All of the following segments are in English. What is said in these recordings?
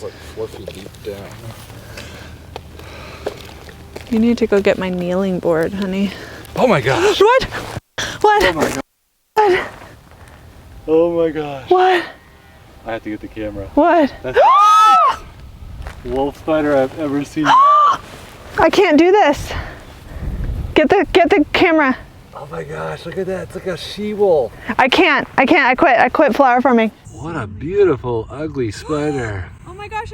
like 4 feet deep down. You need to go get my kneeling board, honey. Oh my gosh! What? What? Oh my god! What? Oh my gosh! What? I have to get the camera. What? That's the wolf spider I've ever seen. I can't do this. Get the camera. Oh my gosh, look at that. It's like a she-wolf. I can't. I quit. I quit flower farming. What a beautiful, ugly spider. Oh my gosh.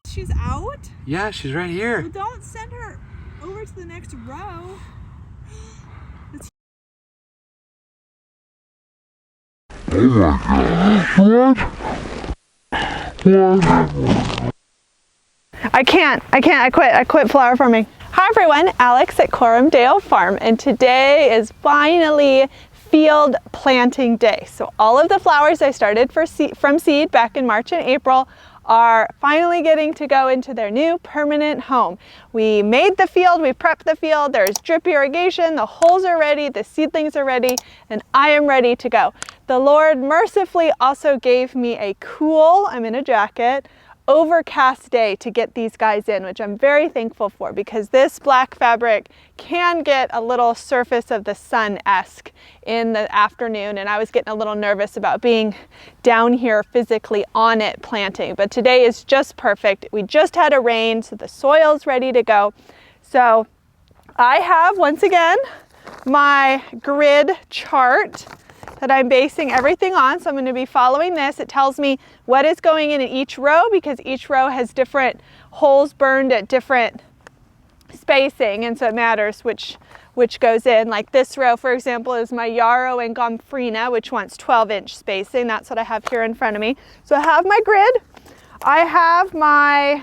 She's out? Yeah, she's right here. Well, don't send her over to the next row. I can't. I quit flower farming. Hi everyone, Alex at Corumdale Farm, and today is finally field planting day. So all of the flowers I started from seed back in March and April are finally getting to go into their new permanent home. We made the field, we prepped the field, there's drip irrigation, the holes are ready, the seedlings are ready, and I am ready to go. The Lord mercifully also gave me a cool, I'm in a jacket, overcast day to get these guys in, which I'm very thankful for because this black fabric can get a little surface of the sun-esque in the afternoon, and I was getting a little nervous about being down here physically on it planting, but today is just perfect. We just had a rain, so the soil's ready to go. So I have, once again, my grid chart that I'm basing everything on. So I'm going to be following this. It tells me what is going in each row because each row has different holes burned at different spacing, and so it matters which goes in. Like this row, for example, is my yarrow and gomphrena, which wants 12-inch spacing. That's what I have here in front of me. So I have my grid. I have my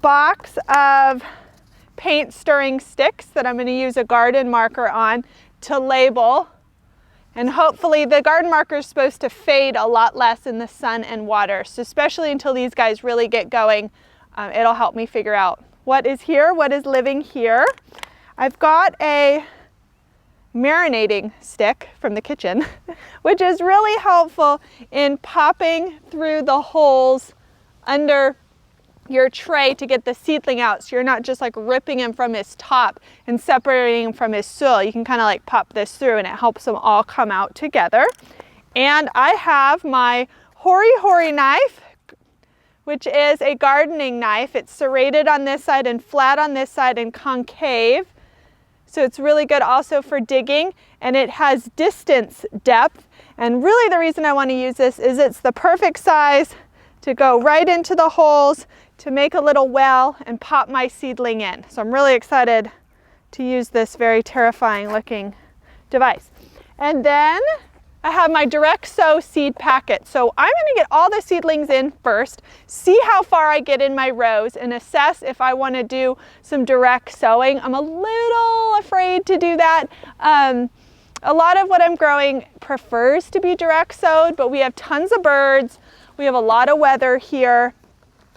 box of paint stirring sticks that I'm going to use a garden marker on to label. And hopefully the garden marker is supposed to fade a lot less in the sun and water. So especially until these guys really get going, it'll help me figure out what is here, what is living here. I've got a marinating stick from the kitchen, which is really helpful in popping through the holes under your tray to get the seedling out, so you're not just like ripping him from his top and separating him from his soil. You can kind of like pop this through and it helps them all come out together. And I have my hori knife, which is a gardening knife. It's serrated on this side and flat on this side and concave. So it's really good also for digging, and it has distance depth. And really the reason I want to use this is it's the perfect size to go right into the holes to make a little well and pop my seedling in. So I'm really excited to use this very terrifying looking device. And then I have my direct sow seed packet. So I'm going to get all the seedlings in first, see how far I get in my rows, and assess if I want to do some direct sowing. I'm a little afraid to do that. A lot of what I'm growing prefers to be direct sowed, but we have tons of birds. We have a lot of weather here,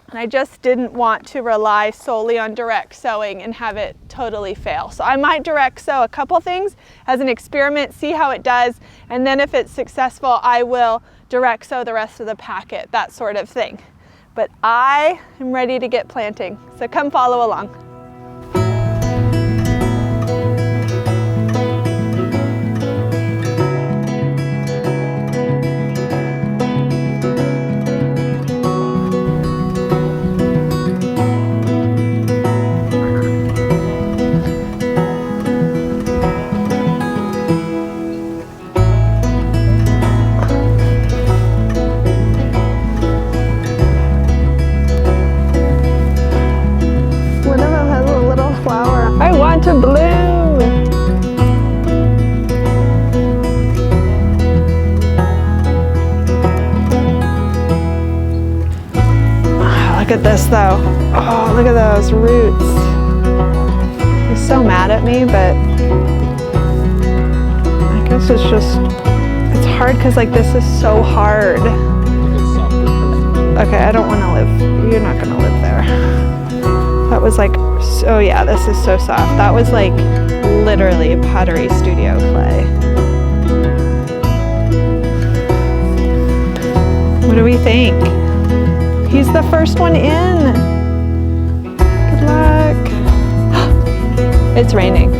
and I just didn't want to rely solely on direct sowing and have it totally fail. So I might direct sow a couple things as an experiment, see how it does, and then if it's successful, I will direct sow the rest of the packet, that sort of thing. But I am ready to get planting, so come follow along. To bloom. Oh, look at this though. Oh, look at those roots. He's so mad at me, but I guess it's hard because like this is so hard. Okay, I don't want to live. You're not going to live there. That was like, oh yeah, this is so soft. That was like literally pottery studio clay. What do we think? He's the first one in. Good luck. It's raining.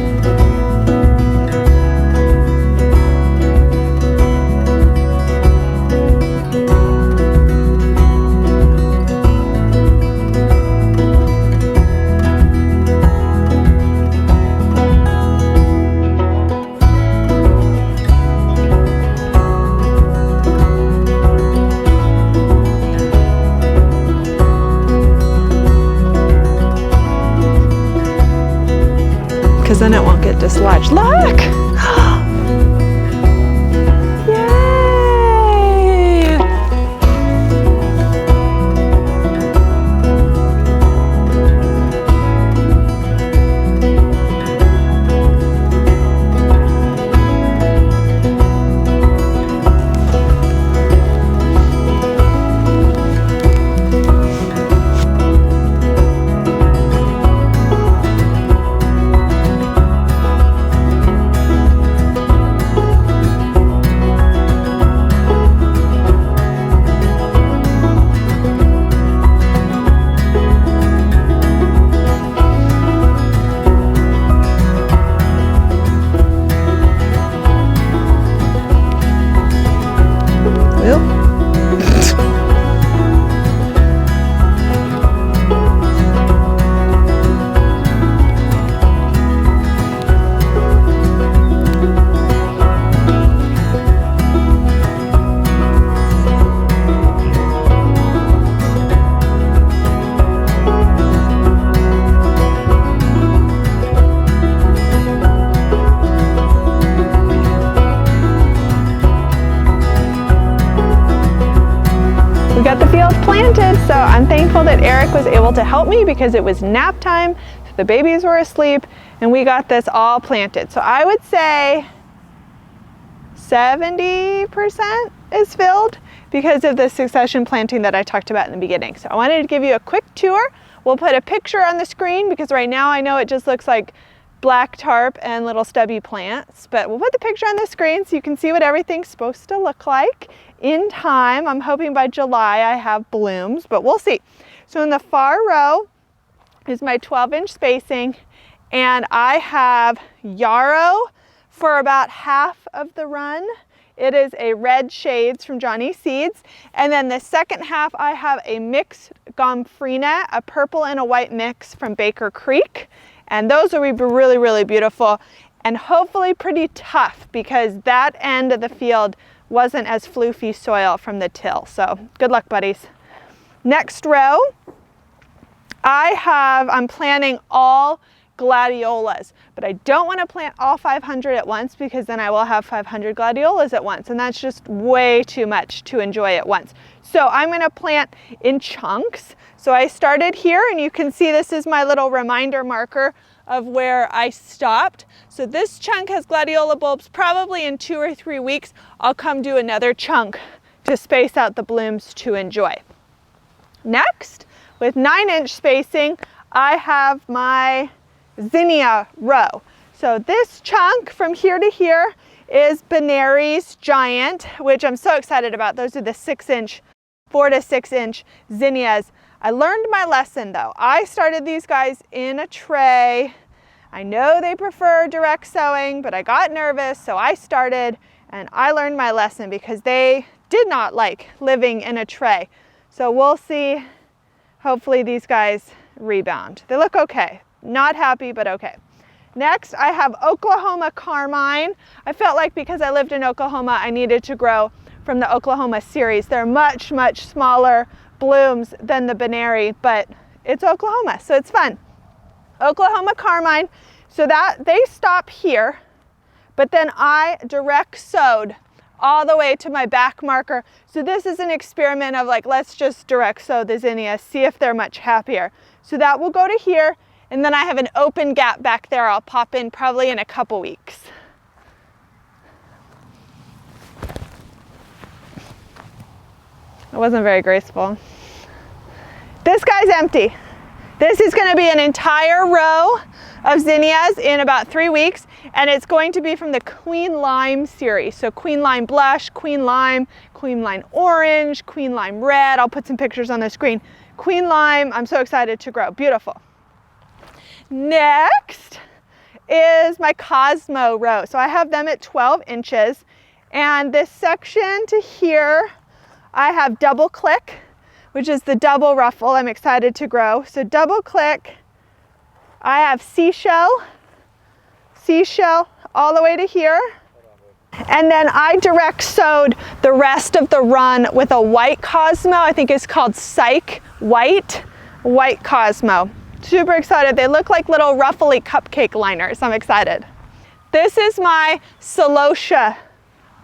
Because then it won't get dislodged. Look! Yay! We got the field planted, so I'm thankful that Eric was able to help me because it was nap time, the babies were asleep, and we got this all planted. So I would say 70% is filled because of the succession planting that I talked about in the beginning. So I wanted to give you a quick tour. We'll put a picture on the screen because right now I know it just looks like black tarp and little stubby plants, but we'll put the picture on the screen so you can see what everything's supposed to look like in time. I'm hoping by July I have blooms, but we'll see. So in the far row is my 12-inch spacing, and I have yarrow for about half of the run. It is a red shades from Johnny Seeds. And then the second half I have a mixed gomphrena, a purple and a white mix from Baker Creek. And those will be really, really beautiful and hopefully pretty tough because that end of the field wasn't as floofy soil from the till. So good luck, buddies. Next row, I'm planting all gladiolas, but I don't want to plant all 500 at once because then I will have 500 gladiolas at once, and that's just way too much to enjoy at once. So I'm going to plant in chunks. So I started here, and you can see this is my little reminder marker of where I stopped. So this chunk has gladiola bulbs. Probably in 2 or 3 weeks, I'll come do another chunk to space out the blooms to enjoy. Next, with 9-inch spacing, I have my zinnia row. So this chunk from here to here is Benary's Giant, which I'm so excited about. Those are the 6-inch, 4 to 6-inch zinnias. I learned my lesson though. I started these guys in a tray. I know they prefer direct sowing, but I got nervous, so I started, and I learned my lesson because they did not like living in a tray. So we'll see. Hopefully these guys rebound. They look okay. Not happy, but okay. Next, I have Oklahoma Carmine. I felt like because I lived in Oklahoma, I needed to grow from the Oklahoma series. They're much, much smaller blooms than the Benary, but it's Oklahoma, so it's fun. Oklahoma Carmine, so that they stop here, but then I direct sowed all the way to my back marker. So this is an experiment of like, let's just direct sow the zinnias, see if they're much happier. So that will go to here, and then I have an open gap back there I'll pop in probably in a couple weeks. It wasn't very graceful. This guy's empty. This is going to be an entire row of zinnias in about 3 weeks, and it's going to be from the Queen Lime series. So Queen Lime Blush, Queen Lime Orange, Queen Lime Red. I'll put some pictures on the screen. Queen Lime, I'm so excited to grow. Beautiful. Next is my Cosmo row. So I have them at 12 inches, and this section to here, I have Double Click, which is the double ruffle I'm excited to grow. So Double Click, I have Seashell all the way to here. And then I direct sowed the rest of the run with a white Cosmo. I think it's called Psych White Cosmo. Super excited. They look like little ruffly cupcake liners. I'm excited. This is my Celosia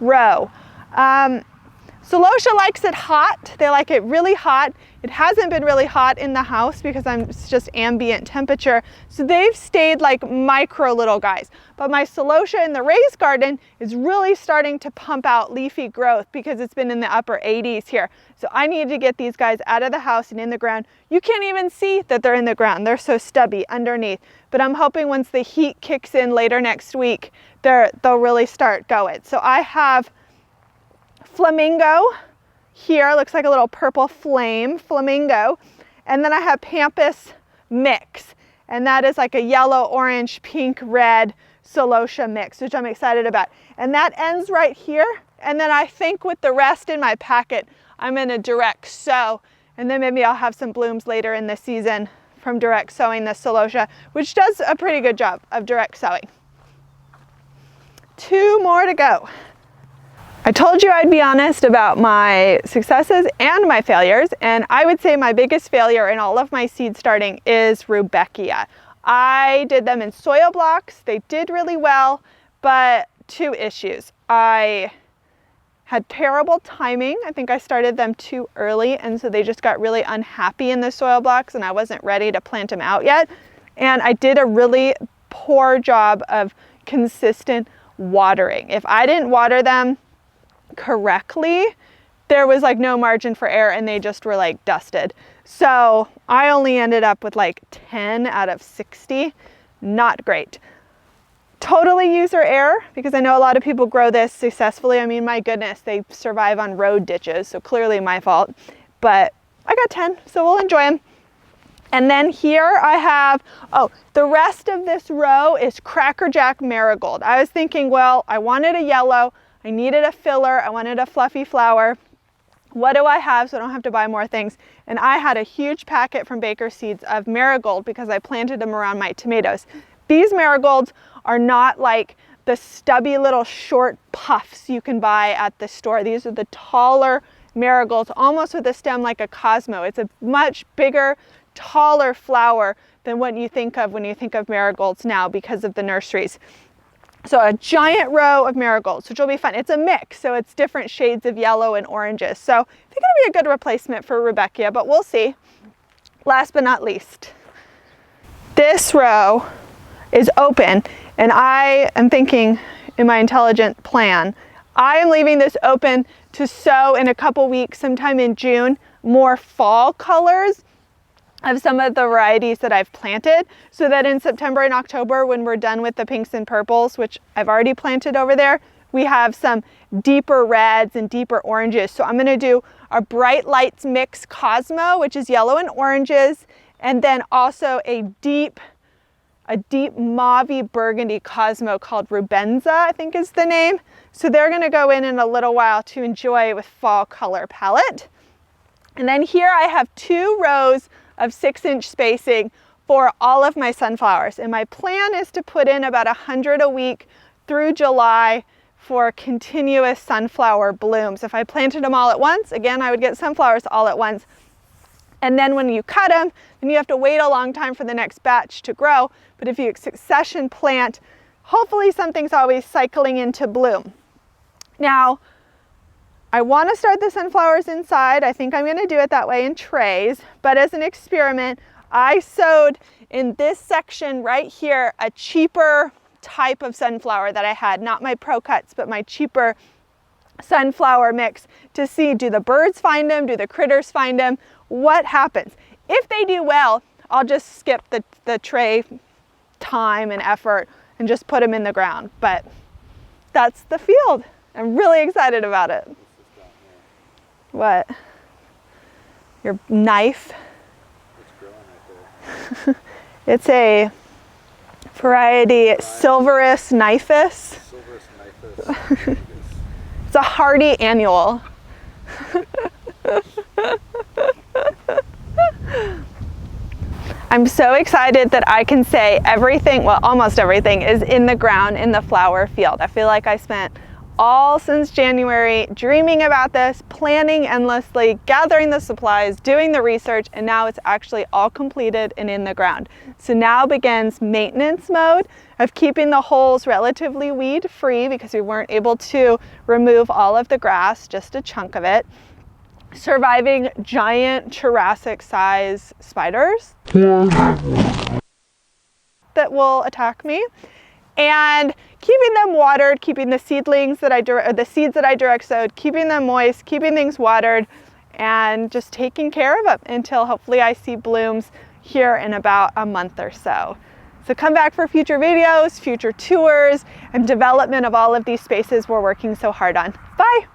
row. Celosia likes it hot. They like it really hot. It hasn't been really hot in the house because it's just ambient temperature. So they've stayed like micro little guys. But my Celosia in the raised garden is really starting to pump out leafy growth because it's been in the upper 80s here. So I need to get these guys out of the house and in the ground. You can't even see that they're in the ground. They're so stubby underneath. But I'm hoping once the heat kicks in later next week, they'll really start going. So I have Flamingo here, looks like a little purple flame, Flamingo. And then I have Pampas Mix, and that is like a yellow, orange, pink, red Celosia mix, which I'm excited about. And that ends right here. And then I think with the rest in my packet, I'm gonna direct sow, and then maybe I'll have some blooms later in the season from direct sowing the Celosia, which does a pretty good job of direct sowing. 2 more to go. I told you I'd be honest about my successes and my failures, and I would say my biggest failure in all of my seed starting is Rudbeckia. I did them in soil blocks. They did really well, but 2 issues. I had terrible timing. I think I started them too early, and so they just got really unhappy in the soil blocks, and I wasn't ready to plant them out yet. And I did a really poor job of consistent watering. If I didn't water them correctly, there was like no margin for error, and they just were like dusted. So I only ended up with like 10 out of 60. Not great. Totally user error, because I know a lot of people grow this successfully. I mean, my goodness, they survive on road ditches, so clearly my fault. But I got 10, so we'll enjoy them. And then here I have, the rest of this row is Crackerjack Marigold. I was thinking, well, I wanted a yellow, I needed a filler, I wanted a fluffy flower. What do I have so I don't have to buy more things? And I had a huge packet from Baker Seeds of marigold because I planted them around my tomatoes. These marigolds are not like the stubby little short puffs you can buy at the store. These are the taller marigolds, almost with a stem like a Cosmo. It's a much bigger, taller flower than what you think of when you think of marigolds now because of the nurseries. So a giant row of marigolds, which will be fun. It's a mix, so it's different shades of yellow and oranges. So I think it'll be a good replacement for Rudbeckia, but we'll see. Last but not least, this row is open, and I am thinking in my intelligent plan, I am leaving this open to sow in a couple weeks, sometime in June, more fall colors of some of the varieties that I've planted, so that in September and October, when we're done with the pinks and purples, which I've already planted over there, we have some deeper reds and deeper oranges. So I'm going to do a Bright Lights Mix Cosmo, which is yellow and oranges, and then also a deep mauve burgundy Cosmo called Rubenza, I think is the name. So they're going to go in a little while to enjoy with fall color palette. And then here I have 2 rows of 6-inch spacing for all of my sunflowers. And my plan is to put in about 100 a week through July for continuous sunflower blooms. If I planted them all at once, again, I would get sunflowers all at once. And then when you cut them, then you have to wait a long time for the next batch to grow. But if you succession plant, hopefully something's always cycling into bloom. Now, I want to start the sunflowers inside. I think I'm going to do it that way in trays, but as an experiment, I sowed in this section right here a cheaper type of sunflower that I had, not my Pro Cuts, but my cheaper sunflower mix, to see, do the birds find them? Do the critters find them? What happens? If they do well, I'll just skip the tray time and effort and just put them in the ground. But that's the field. I'm really excited about it. What? Your knife? It's growing right there. It's a variety Silverus knifus. Silverus knifus. It's a hardy annual. I'm so excited that I can say everything, well, almost everything is in the ground in the flower field. I feel like I spent all since January dreaming about this, planning endlessly, gathering the supplies, doing the research, and now it's actually all completed and in the ground. So now begins maintenance mode of keeping the holes relatively weed free because we weren't able to remove all of the grass, just a chunk of it. Surviving giant Jurassic size spiders that will attack me, and keeping them watered, keeping the seedlings that the seeds that I direct sowed, keeping them moist, keeping things watered, and just taking care of them until hopefully I see blooms here in about a month or so. So come back for future videos, future tours, and development of all of these spaces we're working so hard on. Bye.